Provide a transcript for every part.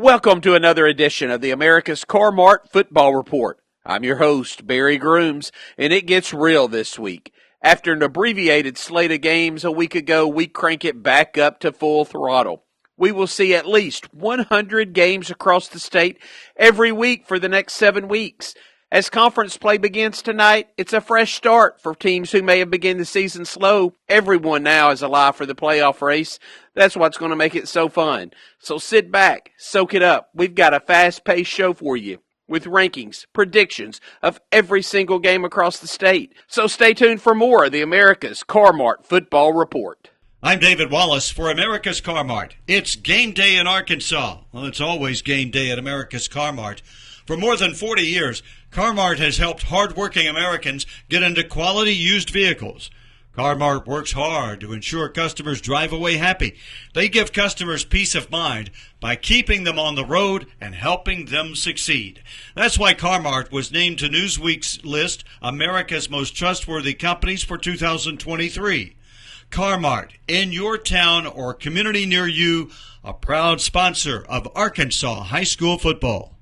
Welcome to another edition of the America's Car-Mart Football Report. I'm your host, Barry Grooms, and it gets real this week. After an abbreviated slate of games a week ago, we crank it back up to full throttle. We will see at least 100 games across the state every week for the next 7 weeks. As conference play begins tonight, it's a fresh start for teams who may have begun the season slow. Everyone now is alive for the playoff race. That's what's going to make it so fun. So sit back, soak it up. We've got a fast-paced show for you with rankings, predictions of every single game across the state. So stay tuned for more of the America's Car-Mart Football Report. I'm David Wallace for America's Car-Mart. It's game day in Arkansas. Well, it's always game day at America's Car-Mart. For more than 40 years, Car-Mart has helped hardworking Americans get into quality used vehicles. Car-Mart works hard to ensure customers drive away happy. They give customers peace of mind by keeping them on the road and helping them succeed. That's why Car-Mart was named to Newsweek's list America's Most Trustworthy Companies for 2023. Car-Mart, in your town or community near you, a proud sponsor of Arkansas high school football.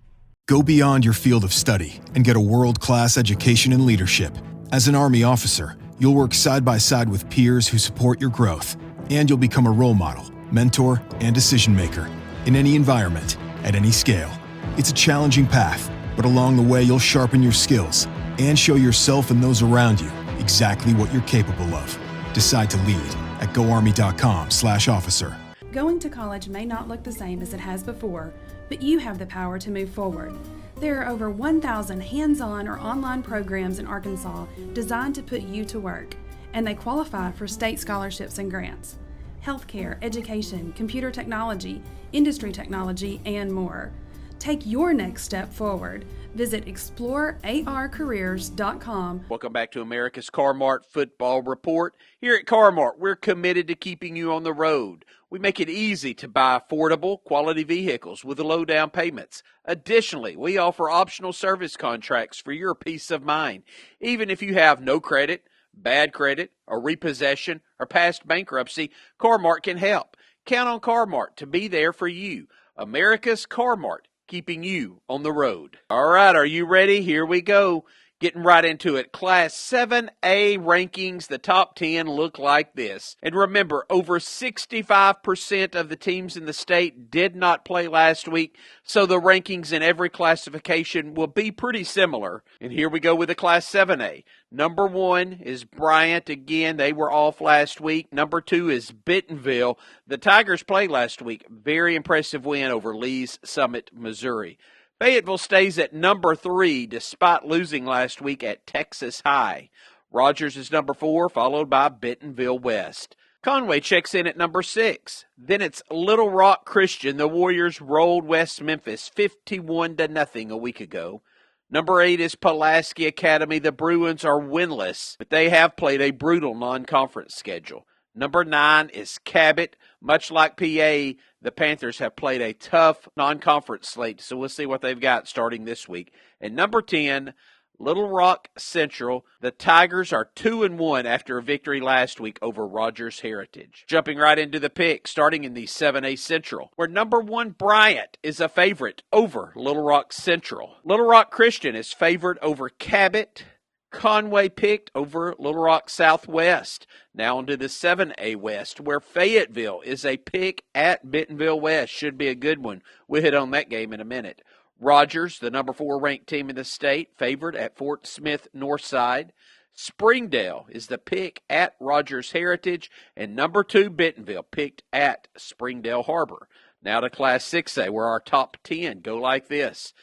Go beyond your field of study and get a world-class education in leadership. As an Army officer, you'll work side by side with peers who support your growth, and you'll become a role model, mentor, and decision maker in any environment, at any scale. It's a challenging path, but along the way you'll sharpen your skills and show yourself and those around you exactly what you're capable of. Decide to lead at goarmy.com/officer. Going to college may not look the same as it has before, but you have the power to move forward. There are over 1,000 hands-on or online programs in Arkansas designed to put you to work, and they qualify for state scholarships and grants. Healthcare, education, computer technology, industry technology, and more. Take your next step forward. Visit explorearcareers.com. Welcome back to America's Car-Mart Football Report. Here at Car-Mart, we're committed to keeping you on the road. We make it easy to buy affordable, quality vehicles with low down payments. Additionally, we offer optional service contracts for your peace of mind. Even if you have no credit, bad credit, or repossession, or past bankruptcy, Car-Mart can help. Count on Car-Mart to be there for you. America's Car-Mart, keeping you on the road. All right, are you ready? Here we go. Getting right into it. Class 7A rankings, the top 10 look like this. And remember, over 65% of the teams in the state did not play last week, so the rankings in every classification will be pretty similar. And here we go with the Class 7A. Number 1 is Bryant. Again, they were off last week. Number 2 is Bentonville. The Tigers played last week. Very impressive win over Lee's Summit, Missouri. Fayetteville stays at number 3 despite losing last week at Texas High. Rogers is number 4, followed by Bentonville West. Conway checks in at number 6. Then it's Little Rock Christian. The Warriors rolled West Memphis 51-0 a week ago. Number 8 is Pulaski Academy. The Bruins are winless, but they have played a brutal non-conference schedule. Number 9 is Cabot. Much like PA, the Panthers have played a tough non-conference slate, so we'll see what they've got starting this week. And number 10, Little Rock Central. The Tigers are 2-1 after a victory last week over Rogers Heritage. Jumping right into the pick, starting in the 7A Central, where number 1 Bryant is a favorite over Little Rock Central. Little Rock Christian is favored over Cabot. Conway picked over Little Rock Southwest. Now into the 7A West, where Fayetteville is a pick at Bentonville West. Should be a good one. We'll hit on that game in a minute. Rogers, the number 4 ranked team in the state, favored at Fort Smith Northside. Springdale is the pick at Rogers Heritage. And number 2 Bentonville picked at Springdale Harbor. Now to Class 6A, where our top 10 go like this.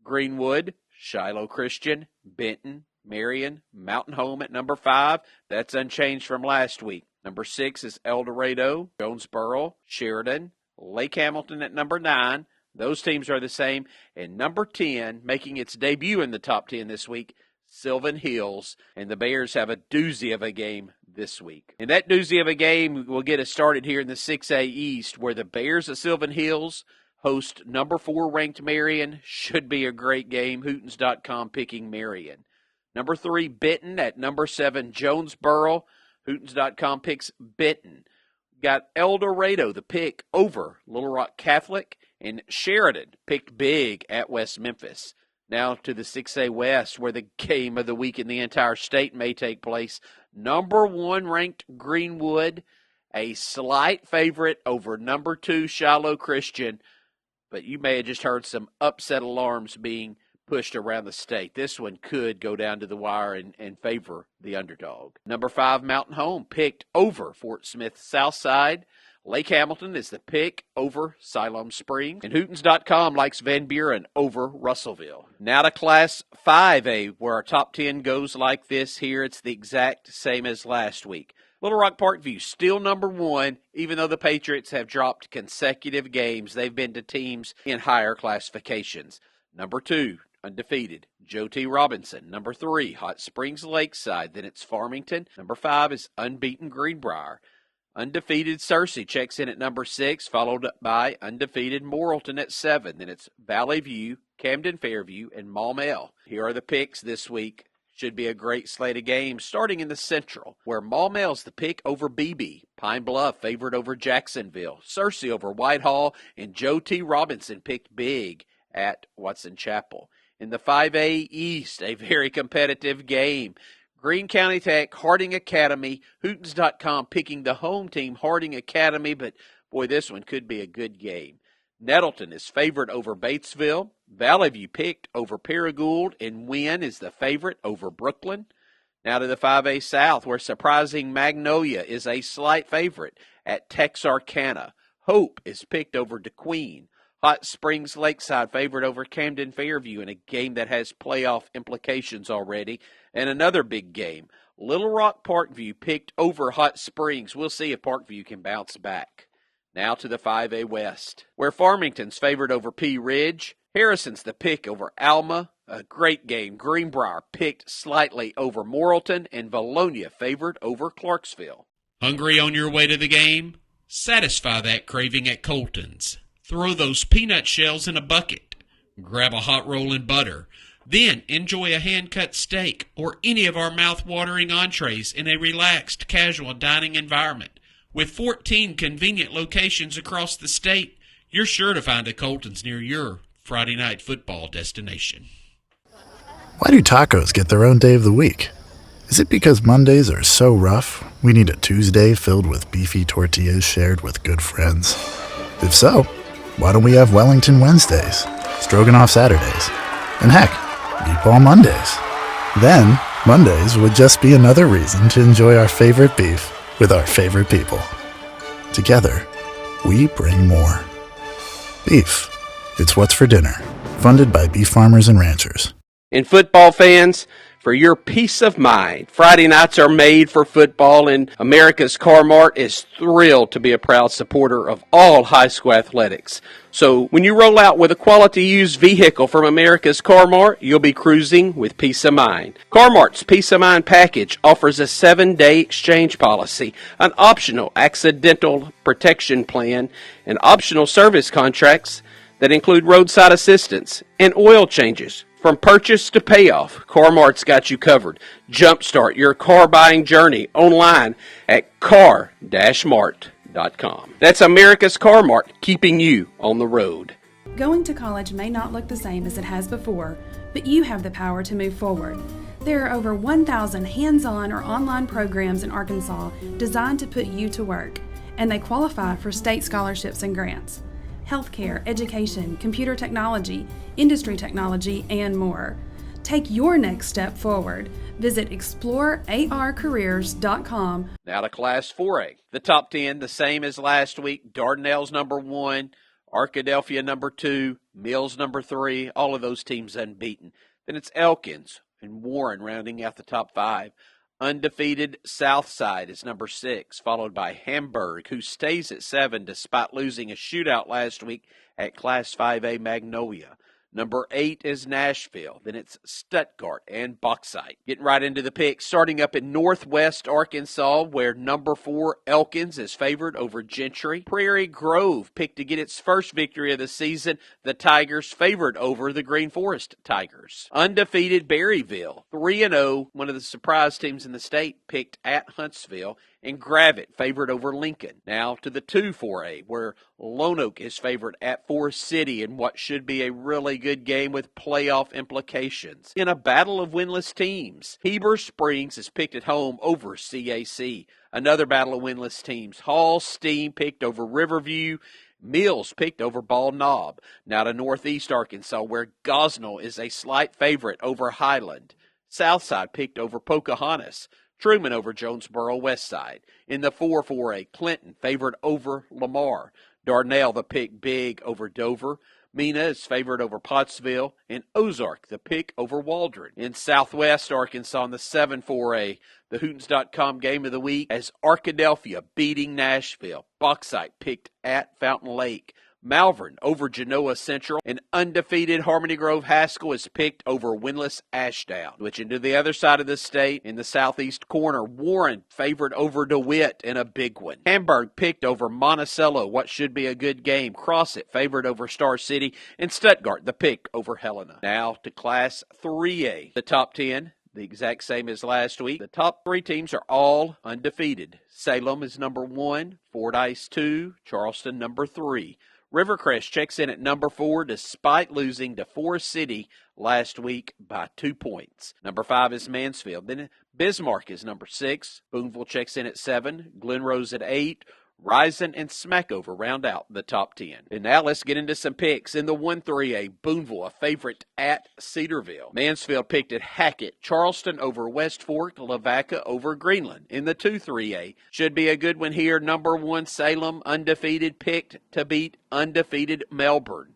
Greenwood, Shiloh Christian, Benton, Marion, Mountain Home at number 5. That's unchanged from last week. Number 6 is El Dorado, Jonesboro, Sheridan, Lake Hamilton at number 9. Those teams are the same. And number 10, making its debut in the top 10 this week, Sylvan Hills. And the Bears have a doozy of a game this week. And that doozy of a game will get us started here in the 6A East, where the Bears at Sylvan Hills host number 4 ranked Marion. Should be a great game. Hootens.com picking Marion. Number 3, Benton at number 7, Jonesboro. Hootens.com picks Benton. got El Dorado, the pick over Little Rock Catholic, and Sheridan picked big at West Memphis. Now to the 6A West, where the game of the week in the entire state may take place. Number 1 ranked Greenwood, a slight favorite over number 2 Shiloh Christian, but you may have just heard some upset alarms being pushed around the state. This one could go down to the wire and favor the underdog. Number 5 Mountain Home picked over Fort Smith Southside. Lake Hamilton is the pick over Siloam Springs. And Hootens.com likes Van Buren over Russellville. Now to Class 5A, where our top 10 goes like this here. It's the exact same as last week. Little Rock Parkview still number 1, even though the Patriots have dropped consecutive games. They've been to teams in higher classifications. Number 2, undefeated, Joe T. Robinson. Number 3, Hot Springs Lakeside. Then it's Farmington. Number 5 is unbeaten Greenbrier. Undefeated Searcy checks in at number 6, followed by undefeated Morrilton at 7. Then it's Valley View, Camden Fairview, and Maumelle. Here are the picks this week. Should be a great slate of games, starting in the Central, where Maumelle's the pick over BB, Pine Bluff favored over Jacksonville, Searcy over Whitehall, and Joe T. Robinson picked big at Watson Chapel. In the 5A East, a very competitive game. Greene County Tech, Harding Academy, Hootens.com picking the home team, Harding Academy, but boy, this one could be a good game. Nettleton is favored over Batesville. Valley View picked over Paragould, and Wynn is the favorite over Brooklyn. Now to the 5A South, where surprising Magnolia is a slight favorite at Texarkana. Hope is picked over DeQueen. Hot Springs Lakeside favored over Camden Fairview in a game that has playoff implications already. And another big game, Little Rock Parkview picked over Hot Springs. We'll see if Parkview can bounce back. Now to the 5A West, where Farmington's favored over Pea Ridge. Harrison's the pick over Alma. A great game. Greenbrier picked slightly over Morrilton, and Valonia favored over Clarksville. Hungry on your way to the game? Satisfy that craving at Colton's. Throw those peanut shells in a bucket. Grab a hot roll and butter. Then enjoy a hand-cut steak or any of our mouth-watering entrees in a relaxed, casual dining environment. With 14 convenient locations across the state, you're sure to find a Colton's near your Friday night football destination. Why do tacos get their own day of the week? Is it because Mondays are so rough, we need a Tuesday filled with beefy tortillas shared with good friends? If so, why don't we have Wellington Wednesdays, Stroganoff Saturdays, and heck, Meatball Mondays? Then, Mondays would just be another reason to enjoy our favorite beef with our favorite people. Together, we bring more. Beef. It's what's for dinner. Funded by beef farmers and ranchers. And football fans, for your peace of mind, Friday nights are made for football, and America's Car-Mart is thrilled to be a proud supporter of all high school athletics. So when you roll out with a quality used vehicle from America's Car-Mart, you'll be cruising with peace of mind. Car-Mart's Peace of Mind package offers a 7-day exchange policy, an optional accidental protection plan, and optional service contracts that include roadside assistance and oil changes. From purchase to payoff, Car-Mart's got you covered. Jumpstart your car buying journey online at car-mart.com. That's America's Car-Mart, keeping you on the road. Going to college may not look the same as it has before, but you have the power to move forward. There are over 1,000 hands-on or online programs in Arkansas designed to put you to work, and they qualify for state scholarships and grants. Healthcare, education, computer technology, industry technology, and more. Take your next step forward. Visit explorearcareers.com. Now to Class 4A. The top 10, the same as last week. Dardanelle's number 1, Arkadelphia number 2, Mills number 3, all of those teams unbeaten. Then it's Elkins and Warren rounding out the top 5. Undefeated Southside is number 6, followed by Hamburg, who stays at 7 despite losing a shootout last week at Class 5A Magnolia. Number 8 is Nashville. Then it's Stuttgart and Bauxite. Getting right into the picks, starting up in northwest Arkansas, where number 4 Elkins is favored over Gentry. Prairie Grove picked to get its first victory of the season. The Tigers favored over the Green Forest Tigers. Undefeated Berryville, 3-0, one of the surprise teams in the state, picked at Huntsville. and Gravett favored over Lincoln. Now to the 2-4A, where Lone Oak is favored at Forest City in what should be a really good game with playoff implications. In a battle of winless teams, Heber Springs is picked at home over CAC. Another battle of winless teams, Hall Steam picked over Riverview, Mills picked over Bald Knob. Now to Northeast Arkansas, where Gosnell is a slight favorite over Highland. Southside picked over Pocahontas. Truman over Jonesboro Westside. In the 4-4A, Clinton favored over Lamar. Darnell the pick big over Dover. Mena is favored over Pottsville, and Ozark the pick over Waldron. In Southwest Arkansas in the 7-4A, the Hootens.com game of the week as Arkadelphia beating Nashville. Bauxite picked at Fountain Lake. Malvern over Genoa Central, and undefeated Harmony Grove Haskell is picked over winless Ashdown. Switching to the other side of the state, in the southeast corner, Warren favored over DeWitt in a big one. Hamburg picked over Monticello, what should be a good game. Crossett favored over Star City, and Stuttgart the pick over Helena. Now to Class 3A. The top 10, the exact same as last week. The top 3 teams are all undefeated. Salem is number 1, Fordyce 2, Charleston number 3. Rivercrest checks in at number 4 despite losing to Forest City last week by 2 points. Number 5 is Mansfield. Then Bismarck is number 6. Boonville checks in at 7. Glenrose at 8. Risen and Smackover round out the top 10. And now let's get into some picks. In the 1-3A, Boonville, a favorite at Cedarville. Mansfield picked at Hackett. Charleston over West Fork. Lavaca over Greenland. In the 2-3A, should be a good one here. Number 1, Salem, undefeated, picked to beat undefeated Melbourne.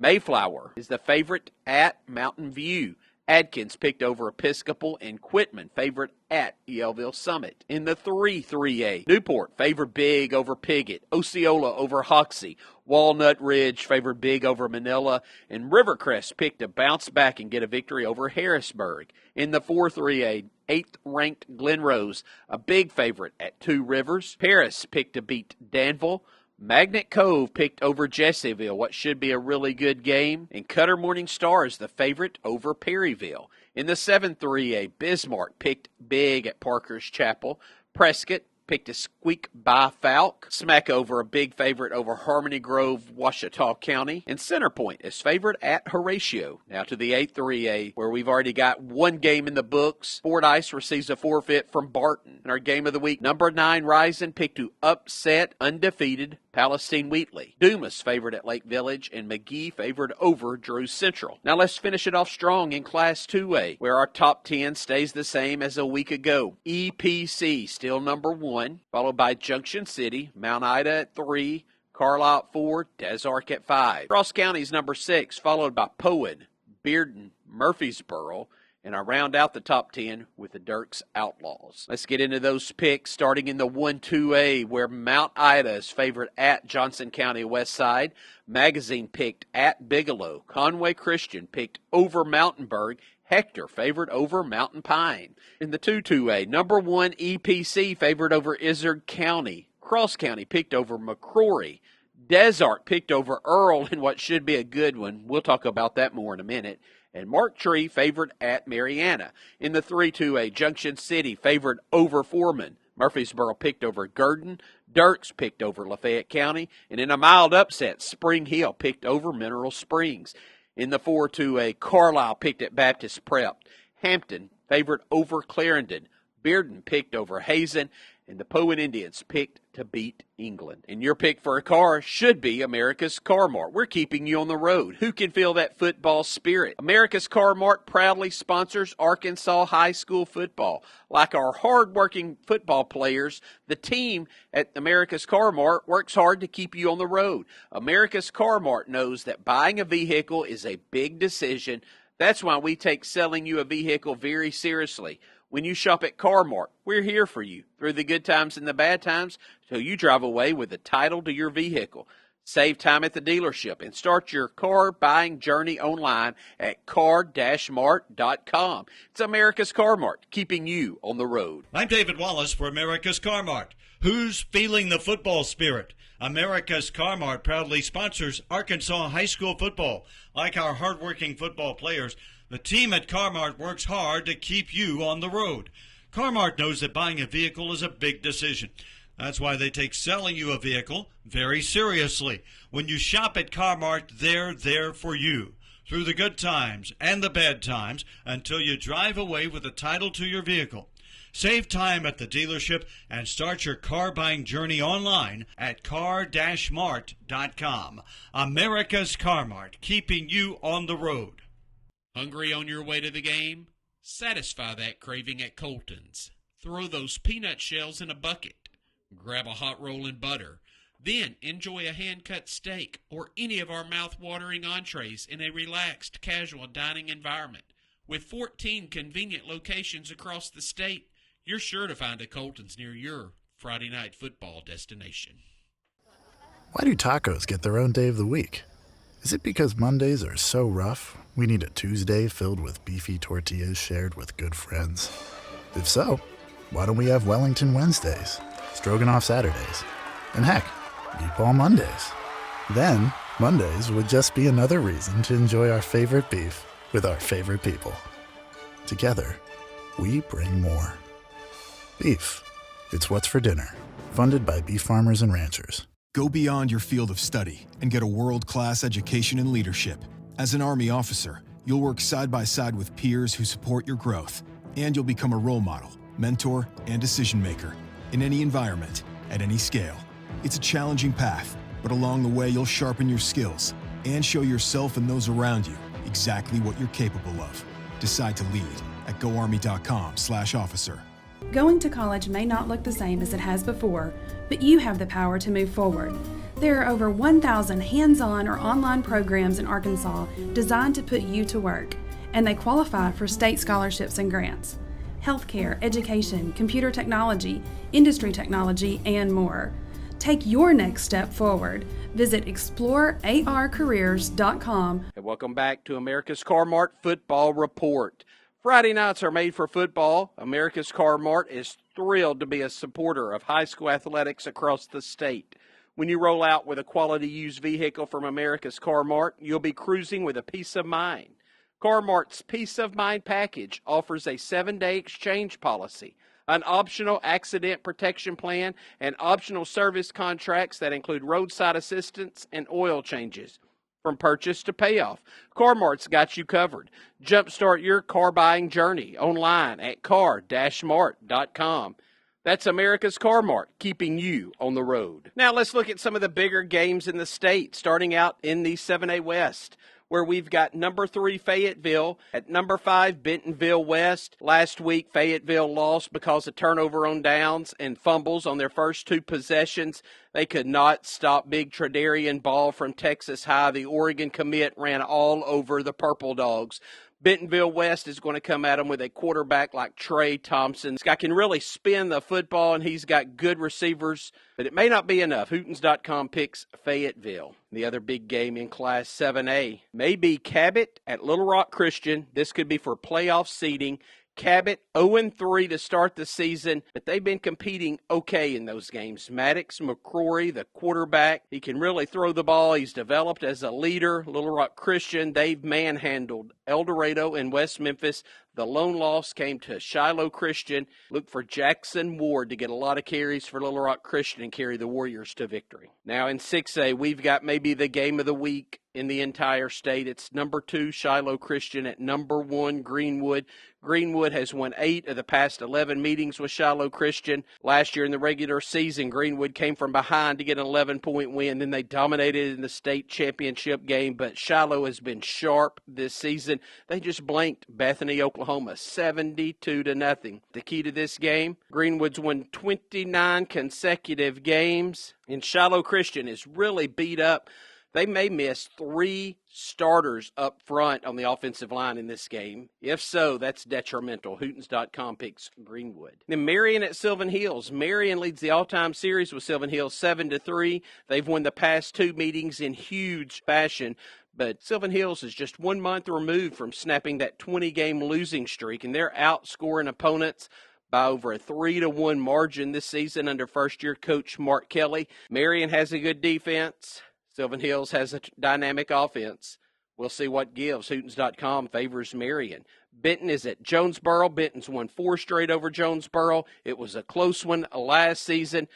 Mayflower is the favorite at Mountain View. Adkins picked over Episcopal, and Quitman favored at Yellville Summit. In the 3-3A, Newport favored big over Piggott. Osceola over Hoxie. Walnut Ridge favored big over Manila, and Rivercrest picked to bounce back and get a victory over Harrisburg. In the 4-3A, 8th-ranked Glenrose, a big favorite at Two Rivers. Paris picked to beat Danville. Magnet Cove picked over Jesseville, what should be a really good game. And Cutter Morning Star is the favorite over Perryville. In the 7-3A, Bismarck picked big at Parker's Chapel. Prescott picked to squeak by Falk. Smackover, a big favorite over Harmony Grove, Ouachita County. And Centerpoint is favored at Horatio. Now to the 8-3A, where we've already got one game in the books. Fordyce receives a forfeit from Barton. In our game of the week, number 9, Risen picked to upset undefeated Palestine Wheatley. Dumas favored at Lake Village, and McGee favored over Drew Central. Now let's finish it off strong in Class 2A, where our top 10 stays the same as a week ago. EPC still number 1, followed by Junction City, Mount Ida at 3, Carlisle at 4, Des Arc at 5. Ross County is number 6, followed by Poen, Bearden, Murfreesboro, and I round out the top 10 with the Dirks Outlaws. Let's get into those picks, starting in the 1-2A, where Mount Ida is favored at Johnson County West Side. Magazine picked at Bigelow. Conway Christian picked over Mountainburg. Hector favored over Mountain Pine. In the 2-2A, number 1 EPC favored over Izard County. Cross County picked over McCrory. Des Arc picked over Earl in what should be a good one. We'll talk about that more in a minute. And Mark Tree favored at Mariana. In the 3-2A, Junction City favored over Foreman. Murfreesboro picked over Gurdon. Dirks picked over Lafayette County. And in a mild upset, Spring Hill picked over Mineral Springs. In the 4-2A, Carlisle picked at Baptist Prep. Hampton favored over Clarendon. Bearden picked over Hazen. And the Poen Indians picked to beat England. And your pick for a car should be America's Car-Mart. We're keeping you on the road. Who can feel that football spirit? America's Car-Mart proudly sponsors Arkansas high school football. Like our hard-working football players, the team at America's Car-Mart works hard to keep you on the road. America's Car-Mart knows that buying a vehicle is a big decision. That's why we take selling you a vehicle very seriously. When you shop at Car-Mart, we're here for you through the good times and the bad times so you drive away with the title to your vehicle. Save time at the dealership and start your car buying journey online at car-mart.com. It's America's Car-Mart, keeping you on the road. I'm David Wallace for America's Car-Mart. Who's feeling the football spirit? America's Car-Mart proudly sponsors Arkansas high school football. Like our hardworking football players, the team at Car-Mart works hard to keep you on the road. Car-Mart knows that buying a vehicle is a big decision. That's why they take selling you a vehicle very seriously. When you shop at Car-Mart, they're there for you through the good times and the bad times until you drive away with a title to your vehicle. Save time at the dealership and start your car buying journey online at car-mart.com. America's Car-Mart, keeping you on the road. Hungry on your way to the game? Satisfy that craving at Colton's. Throw those peanut shells in a bucket. Grab a hot roll and butter. Then enjoy a hand-cut steak or any of our mouth-watering entrees in a relaxed, casual dining environment. With 14 convenient locations across the state, you're sure to find a Colton's near your Friday night football destination. Why do tacos get their own day of the week? Is it because Mondays are so rough, we need a Tuesday filled with beefy tortillas shared with good friends? If so, why don't we have Wellington Wednesdays, Stroganoff Saturdays, and heck, Meatball Mondays? Then, Mondays would just be another reason to enjoy our favorite beef with our favorite people. Together, we bring more. Beef. It's what's for dinner. Funded by beef farmers and ranchers. Go beyond your field of study and get a world-class education in leadership. As an Army officer, you'll work side by side with peers who support your growth, and you'll become a role model, mentor, and decision maker in any environment, at any scale. It's a challenging path, but along the way, you'll sharpen your skills and show yourself and those around you exactly what you're capable of. Decide to lead at goarmy.com/officer. Going to college may not look the same as it has before, but you have the power to move forward. There are over 1,000 hands-on or online programs in Arkansas designed to put you to work, and they qualify for state scholarships and grants. Healthcare, education, computer technology, industry technology, and more. Take your next step forward. Visit explorearcareers.com. And welcome back to America's Car-Mart Football Report. Friday nights are made for football. America's Car-Mart is thrilled to be a supporter of high school athletics across the state. When you roll out with a quality used vehicle from America's Car-Mart, you'll be cruising with a peace of mind. Car-Mart's Peace of Mind package offers a 7-day exchange policy, an optional accident protection plan, and optional service contracts that include roadside assistance and oil changes. From purchase to payoff, Car-Mart's got you covered. Jumpstart your car buying journey online at car-mart.com. That's America's Car-Mart, keeping you on the road. Now let's look at some of the bigger games in the state, starting out in the 7A West, where we've got number 3 Fayetteville at number 5 Bentonville West. Last week, Fayetteville lost because of turnover on downs and fumbles on their first 2 possessions. They could not stop big Tredarian Ball from Texas High. The Oregon commit ran all over the Purple Dogs. Bentonville West is going to come at them with a quarterback like Trey Thompson. This guy can really spin the football, and he's got good receivers, but it may not be enough. Hootens.com picks Fayetteville. The other big game in Class 7A may be Cabot at Little Rock Christian. This could be for playoff seeding. Cabot 0-3 to start the season, but they've been competing okay in those games. Maddox McCrory, the quarterback, he can really throw the ball. He's developed as a leader. Little Rock Christian, they've manhandled El Dorado and West Memphis. The lone loss came to Shiloh Christian. Look for Jackson Ward to get a lot of carries for Little Rock Christian and carry the Warriors to victory. Now in 6A, we've got maybe the game of the week in the entire state. It's number 2 Shiloh Christian at number 1 Greenwood. Greenwood has won 8 of the past 11 meetings with Shiloh Christian. Last year in the regular season, Greenwood came from behind to get an 11-point win. Then they dominated in the state championship game, but Shiloh has been sharp this season. They just blanked Bethany, Oklahoma, 72-0. The key to this game, Greenwood's won 29 consecutive games, and Shiloh Christian is really beat up. They may miss 3 starters up front on the offensive line in this game. If so, that's detrimental. Hootens.com picks Greenwood. Then Marion at Sylvan Hills. Marion leads the all-time series with Sylvan Hills 7-3. They've won the past 2 meetings in huge fashion. But Sylvan Hills is just 1 month removed from snapping that 20-game losing streak, and they're outscoring opponents by over a 3-1 margin this season under first-year coach Mark Kelly. Marion has a good defense. Sylvan Hills has a dynamic offense. We'll see what gives. Hootens.com favors Marion. Benton is at Jonesboro. Benton's won 4 straight over Jonesboro. It was a close one last season.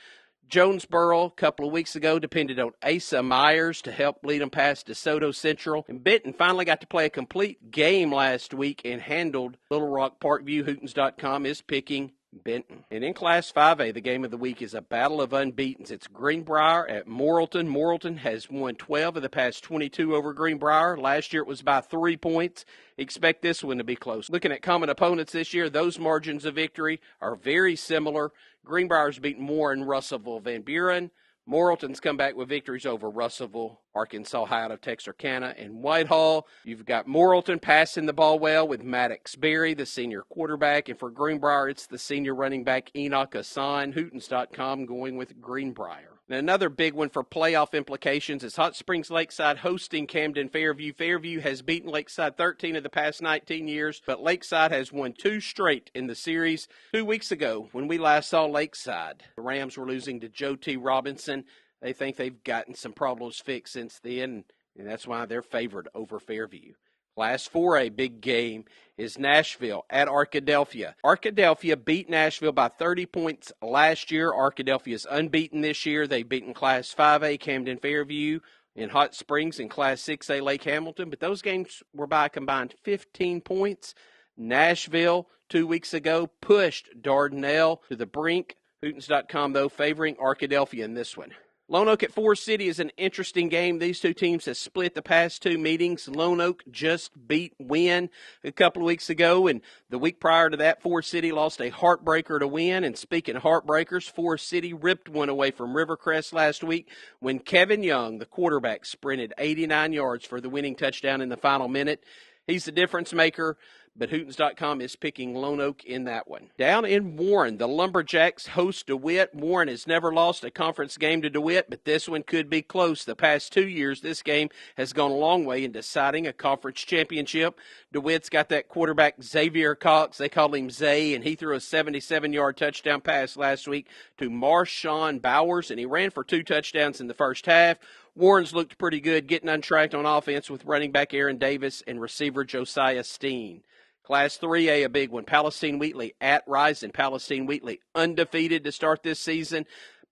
Jonesboro, a couple of weeks ago, depended on Asa Myers to help lead them past DeSoto Central. And Benton finally got to play a complete game last week and handled Little Rock Parkview. Hootens.com is picking Benton. And in Class 5A, the game of the week is a battle of unbeatens. It's Greenbrier at Morrilton. Morrilton has won 12 of the past 22 over Greenbrier. Last year it was by 3 points. Expect this one to be close. Looking at common opponents this year, those margins of victory are very similar. Greenbrier's beaten Warren, Russellville, Van Buren. Morrilton's come back with victories over Russellville, Arkansas High out of Texarkana, and Whitehall. You've got Morrilton passing the ball well with Maddox Berry, the senior quarterback. And for Greenbrier, it's the senior running back Enoch Hassan. Hootens.com going with Greenbrier. And another big one for playoff implications is Hot Springs Lakeside hosting Camden Fairview. Fairview has beaten Lakeside 13 of the past 19 years, but Lakeside has won 2 straight in the series. 2 weeks ago, when we last saw Lakeside, the Rams were losing to Joe T. Robinson. They think they've gotten some problems fixed since then, and that's why they're favored over Fairview. Class 4A big game is Nashville at Arkadelphia. Arkadelphia beat Nashville by 30 points last year. Arkadelphia is unbeaten this year. They've beaten Class 5A Camden Fairview in Hot Springs and Class 6A Lake Hamilton, but those games were by a combined 15 points. Nashville 2 weeks ago pushed Dardanelle to the brink. Hootens.com, though, favoring Arkadelphia in this one. Lone Oak at Forest City is an interesting game. These two teams have split the past 2 meetings. Lone Oak just beat Wynn a couple of weeks ago, and the week prior to that, Forest City lost a heartbreaker to Wynn. And speaking of heartbreakers, Forest City ripped one away from Rivercrest last week when Kevin Young, the quarterback, sprinted 89 yards for the winning touchdown in the final minute. He's the difference maker, but Hootens.com is picking Lone Oak in that one. Down in Warren, the Lumberjacks host DeWitt. Warren has never lost a conference game to DeWitt, but this one could be close. The past 2 years, this game has gone a long way in deciding a conference championship. DeWitt's got that quarterback, Xavier Cox. They call him Zay, and he threw a 77-yard touchdown pass last week to Marshawn Bowers, and he ran for 2 touchdowns in the first half. Warren's looked pretty good, getting untracked on offense with running back Aaron Davis and receiver Josiah Steen. Class 3A, a big one. Palestine Wheatley at Rising. Palestine Wheatley undefeated to start this season.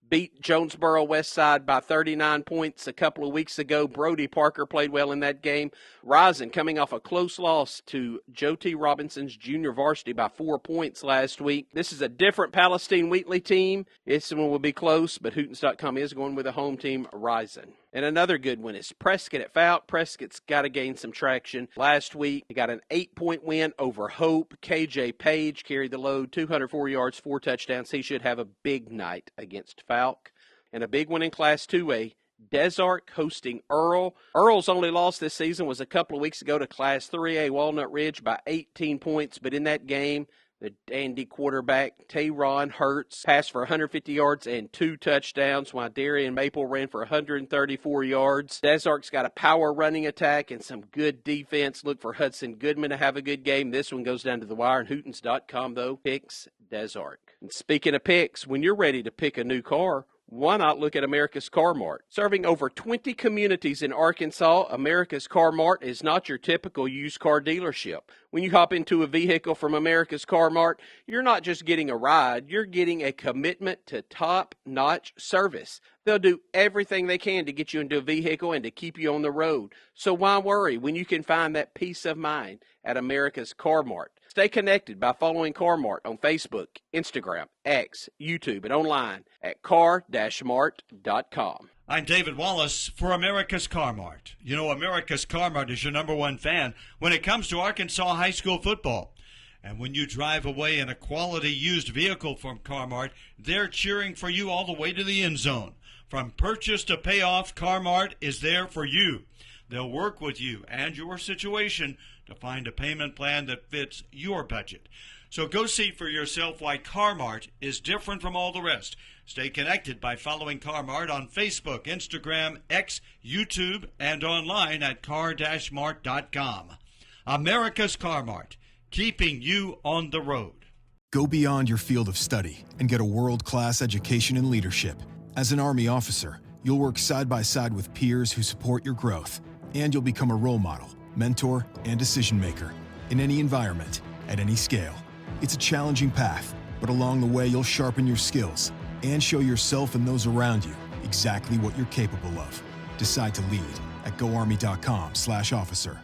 Beat Jonesboro Westside by 39 points a couple of weeks ago. Brody Parker played well in that game. Rising coming off a close loss to Joe T. Robinson's junior varsity by 4 points last week. This is a different Palestine Wheatley team. This one will be close, but Hootens.com is going with a home team, Rising. And another good one is Prescott at Fouke. Prescott's got to gain some traction. Last week, they got an 8-point win over Hope. KJ Page carried the load, 204 yards, 4 touchdowns. He should have a big night against Fouke. And a big one in Class 2A, Desark hosting Earl. Earl's only loss this season was a couple of weeks ago to Class 3A Walnut Ridge by 18 points. But in that game, the dandy quarterback, Tayron Hurts, passed for 150 yards and 2 touchdowns, while Darian Maple ran for 134 yards. Desark's got a power running attack and some good defense. Look for Hudson Goodman to have a good game. This one goes down to the wire, and Hootens.com, though, picks Desark. And speaking of picks, when you're ready to pick a new car, why not look at America's Car-Mart? Serving over 20 communities in Arkansas, America's Car-Mart is not your typical used car dealership. When you hop into a vehicle from America's Car-Mart, you're not just getting a ride, you're getting a commitment to top-notch service. They'll do everything they can to get you into a vehicle and to keep you on the road. So why worry when you can find that peace of mind at America's Car-Mart? Stay connected by following Car-Mart on Facebook, Instagram, X, YouTube, and online at car-mart.com. I'm David Wallace for America's Car-Mart. You know, America's Car-Mart is your #1 fan when it comes to Arkansas high school football. And when you drive away in a quality used vehicle from Car-Mart, they're cheering for you all the way to the end zone. From purchase to payoff, Car-Mart is there for you. They'll work with you and your situation to find a payment plan that fits your budget. So go see for yourself why Car-Mart is different from all the rest. Stay connected by following Car-Mart on Facebook, Instagram, X, YouTube, and online at car-mart.com. America's Car-Mart, keeping you on the road. Go beyond your field of study and get a world-class education in leadership. As an Army officer, you'll work side by side with peers who support your growth, and you'll become a role model, mentor, and decision maker in any environment, at any scale. It's a challenging path, but along the way you'll sharpen your skills and show yourself and those around you exactly what you're capable of. Decide to lead at goarmy.com/officer.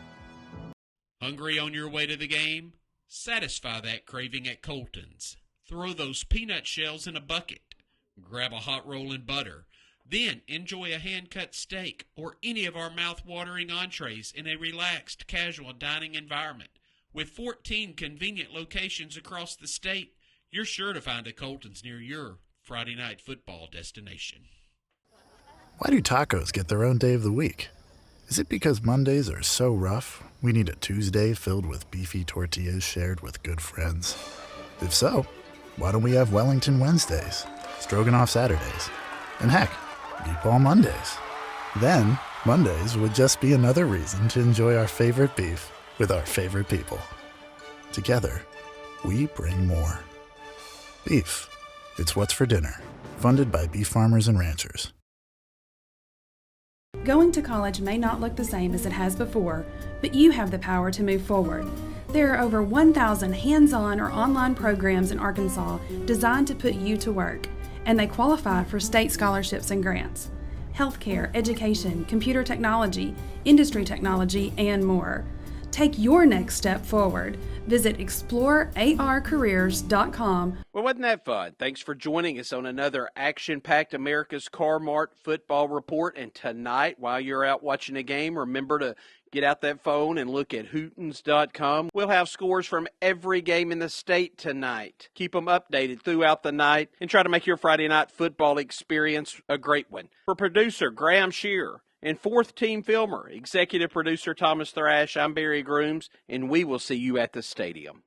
Hungry on your way to the game? Satisfy that craving at Colton's. Throw those peanut shells in a bucket. Grab a hot roll and butter. Then enjoy a hand-cut steak or any of our mouth-watering entrees in a relaxed, casual dining environment. With 14 convenient locations across the state, you're sure to find a Colton's near your Friday night football destination. Why do tacos get their own day of the week? Is it because Mondays are so rough, we need a Tuesday filled with beefy tortillas shared with good friends? If so, why don't we have Wellington Wednesdays, Stroganoff Saturdays, and heck, Meatball Mondays? Then, Mondays would just be another reason to enjoy our favorite beef with our favorite people. Together, we bring more. Beef. It's what's for dinner. Funded by beef farmers and ranchers. Going to college may not look the same as it has before, but you have the power to move forward. There are over 1,000 hands-on or online programs in Arkansas designed to put you to work, and they qualify for state scholarships and grants. Healthcare, education, computer technology, industry technology, and more. Take your next step forward. Visit explorearcareers.com. Well, wasn't that fun? Thanks for joining us on another action-packed America's Car-Mart football report. And tonight, while you're out watching the game, remember to get out that phone and look at Hootens.com. We'll have scores from every game in the state tonight. Keep them updated throughout the night and try to make your Friday night football experience a great one. For producer Graham Shearer and fourth team filmer, executive producer Thomas Thrash, I'm Barry Grooms, and we will see you at the stadium.